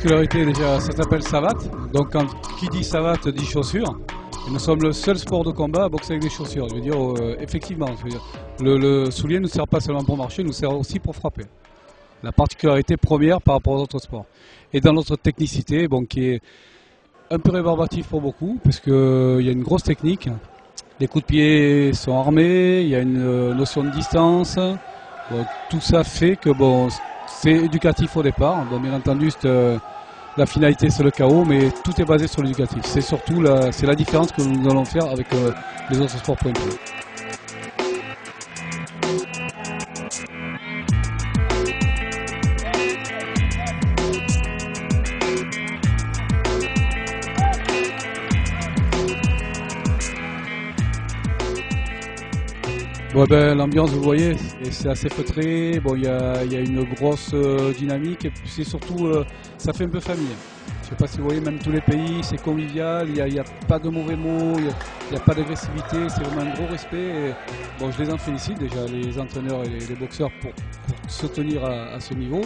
particularité déjà, ça s'appelle savate. Donc qui dit savate dit chaussures. Et nous sommes le seul sport de combat à boxer avec des chaussures. Je veux dire, effectivement, le soulier ne sert pas seulement pour marcher, il nous sert aussi pour frapper. La particularité première par rapport aux autres sports. Et dans notre technicité, bon, qui est un peu rébarbatif pour beaucoup, parce qu'il y a une grosse technique. Les coups de pied sont armés, il y a une notion de distance. Bon, tout ça fait que bon, c'est éducatif au départ. Bon, bien entendu, la finalité c'est le chaos, mais tout est basé sur l'éducatif. C'est surtout c'est la différence que nous allons faire avec les autres sports pointus. Bon, ben, l'ambiance, vous voyez, c'est assez feutré. Bon, il y a une grosse dynamique et puis c'est surtout, ça fait un peu famille. Je ne sais pas si vous voyez, même tous les pays, c'est convivial. Il n'y a pas de mauvais mots, il n'y a pas d'agressivité. C'est vraiment un gros respect. Et, bon, je les en félicite déjà, les entraîneurs et les boxeurs pour se tenir à ce niveau.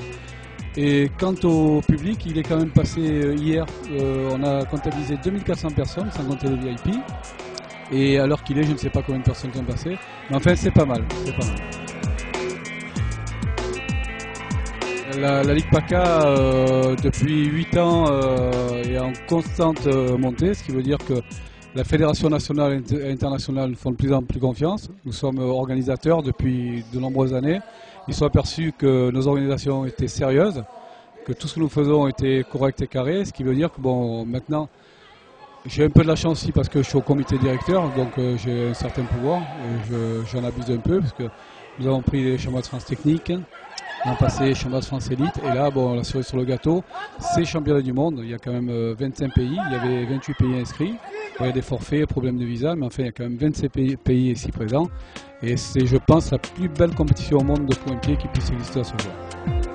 Et quant au public, il est quand même passé hier. On a comptabilisé 2400 personnes, sans compter les VIP. Et à l'heure qu'il est, je ne sais pas combien de personnes sont passées. Mais enfin, c'est pas mal. La Ligue PACA, depuis 8 ans, est en constante montée, ce qui veut dire que la Fédération nationale et internationale nous font de plus en plus confiance. Nous sommes organisateurs depuis de nombreuses années. Ils sont aperçus que nos organisations étaient sérieuses, que tout ce que nous faisons était correct et carré, ce qui veut dire que bon, maintenant, j'ai un peu de la chance aussi parce que je suis au comité directeur, donc j'ai un certain pouvoir. J'en abuse un peu parce que nous avons pris les championnats de France techniques, l'an passé les championnats de France élite, et là, bon, la cerise sur le gâteau, c'est championnat du monde. Il y a quand même 25 pays, il y avait 28 pays inscrits. Il y a des forfaits, problèmes de visa, mais enfin il y a quand même 27 pays ici présents. Et c'est, je pense, la plus belle compétition au monde de points-pieds qui puisse exister à ce jour.